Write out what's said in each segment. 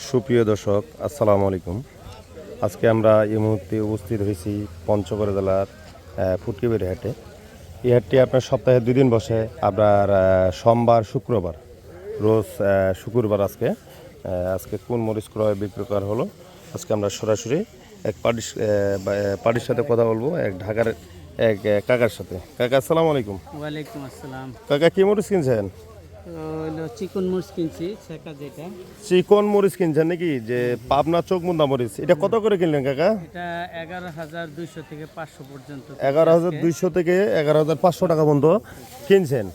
সুপ্রিয় দর্শক, আসসালামু আলাইকুম। আজকে আমরা এই মুহূর্তে উপস্থিত হয়েছি পঞ্চগড় জেলার ফুটকিবাড়ি হাটে। এই হাটটি আপনার সপ্তাহে 2 দিন বসে, আপনার সোমবার শুক্রবার। রোজ শুক্রবার আজকে কোন মরিচ ক্রয় বিক্রয় হলো আজকে আমরা সরাসরি এক পার্টির সাথে কথা বলবো, এক ঢাকার এক কাকার সাথে। কাকা আসসালামু আলাইকুম। ওয়ালাইকুম আসসালাম। কাকা কি মরিচ কিনছেন? চিকন মরিচ কিনছি, ছেঁকা যেটা। চিকন মরিচ কিনছেন নাকি? যে পাবনা চোখমুন্দা মরিচ, এটা কত করে কিনলেন কাকা? এটা 11,200 থেকে 500 পর্যন্ত। 11,200 থেকে 11,500 টাকা পর্যন্ত কিনছেন।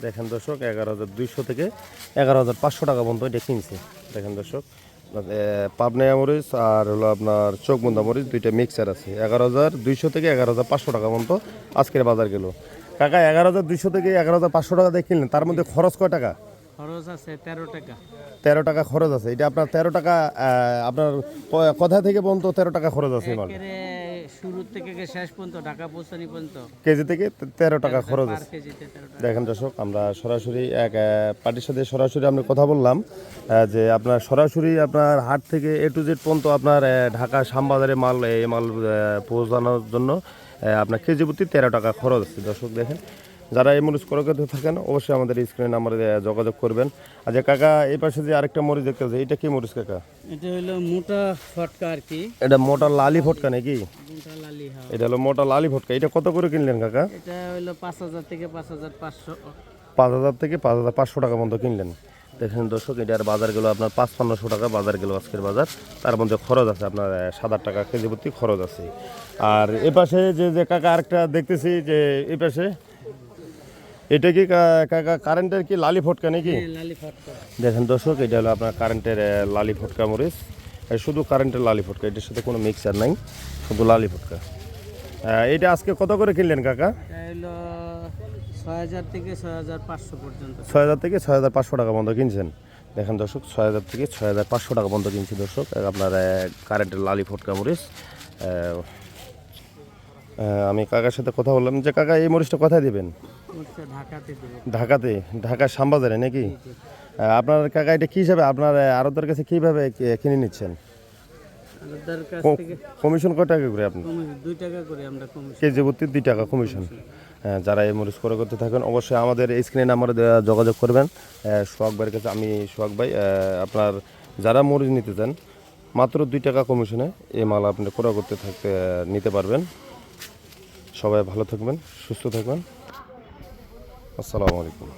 দেখেন দর্শক, 11,200 থেকে 11,500 টাকা পর্যন্ত এটা কিনছে। দেখেন দর্শক, পাবনা মরিচ আর হলো আপনার চোখমুন্দা মরিচ দুইটা মিক্সার আছে। 11,200 থেকে 11,500 টাকা পর্যন্ত আজকের বাজার গেল। কাকা 11,200 থেকে 11,500 টাকা দিয়ে কিনলেন, তার মধ্যে খরচ কয় টাকা? খরচ আছে 13 টাকা। 13 টাকা খরচ আছে। এটা আপনার 13 টাকা, আপনার কোথা থেকে পর্যন্ত 13 টাকা খরচ আছে? মাল একেবারে শুরু থেকে শেষ পর্যন্ত ঢাকা পৌঁছানি পর্যন্ত কেজি থেকে 13 টাকা খরচ পার আছে। কেজিতে 13 টাকা। দেখেন দর্শক, আমরা সরাসরি এক পার্টির সাথে সরাসরি আমরা কথা বললাম, যে আপনার সরাসরি আপনার হাট থেকে A to Z পর্যন্ত আপনার ঢাকা শ্যামবাজারে এই মাল পৌঁছানোর জন্য আপনার কেজি প্রতি 13 টাকা খরচ আছে। দর্শক দেখেন, যারা এই মরিচ ক্রয় করতে থাকেন অবশ্যই আমাদের স্ক্রিনে নাম্বারে যোগাযোগ করবেন। আচ্ছা কাকা, এই পাশে যে আরেকটা মরিচ দেখতে পাচ্ছি, এটা কি মরিচ কাকা? এটা হলো মোটা ফটকা আর কি। এটা মোটা লালি ফটকা নাকি? মোটা লালি, হ্যাঁ। এটা হলো মোটা লালি ফটকা। এটা কত করে কিনলেন কাকা? এটা হলো 5,000 থেকে 5,500। 5,000 থেকে 5,500 টাকা পর্যন্ত কিনলেন। দেখেন দর্শক, এটার বাজার গেল আপনার 5,500 টাকা বাজার গেল আজকের বাজার। তার মধ্যে খরচ আছে আপনার 7 টাকা কেজি প্রতি খরচ আছে। আর এ পাশে যে কাকা আরেকটা দেখতেছি, যে এই পাশে এটা কি কাকা কারেন্টের কি লালি ফটকা নাকি? লালি ফটকা। দেখেন দর্শক, এটা হলো আপনার কারেন্টের লালি ফটকা মরিচ। শুধু কারেন্টের লালি ফটকা, এটার সাথে কোনো মিক্সার নাই, শুধু লালি ফটকা। এটা আজকে কত করে কিনলেন কাকা? এটা হলো 6,000 থেকে 6,500 পর্যন্ত। 6,000 থেকে 6,500 টাকা পর্যন্ত কিনছেন। দেখেন দর্শক, 6,000 থেকে 6,500 টাকা পর্যন্ত কিনছি দর্শক আপনার কারেন্টের লালি ফটকা মরিচ। আমি কাকার সাথে কথা বললাম যে কাকা এই মরিচটা কোথায় দেবেন? ঢাকাতে দেবো। ঢাকাতে? ঢাকার শ্যামবাজারে নাকি? আপনার কাকা এটা কী হিসাবে আপনার আড়তদার কাছে কীভাবে কিনে নিচ্ছেন? আলাদার কাছ থেকে কমিশন কয় টাকা করে আপনি? 2 টাকা করে আমরা কমিশন। কেজি প্রতি 2 টাকা কমিশন। যারা এই মরিচ ক্রয় করতে থাকেন অবশ্যই আমাদের স্ক্রিনে নাম্বারে যোগাযোগ করবেন। সোহাগ ভাইয়ের কাছে, আমি সোহাগ ভাই। আপনার যারা মরিচ নিতে চান মাত্র 2 টাকা কমিশনে এই মাল আপনি ক্রয় করতে নিতে পারবেন। সবাই ভালো থাকবেন, সুস্থ থাকবেন। আসসালামু আলাইকুম।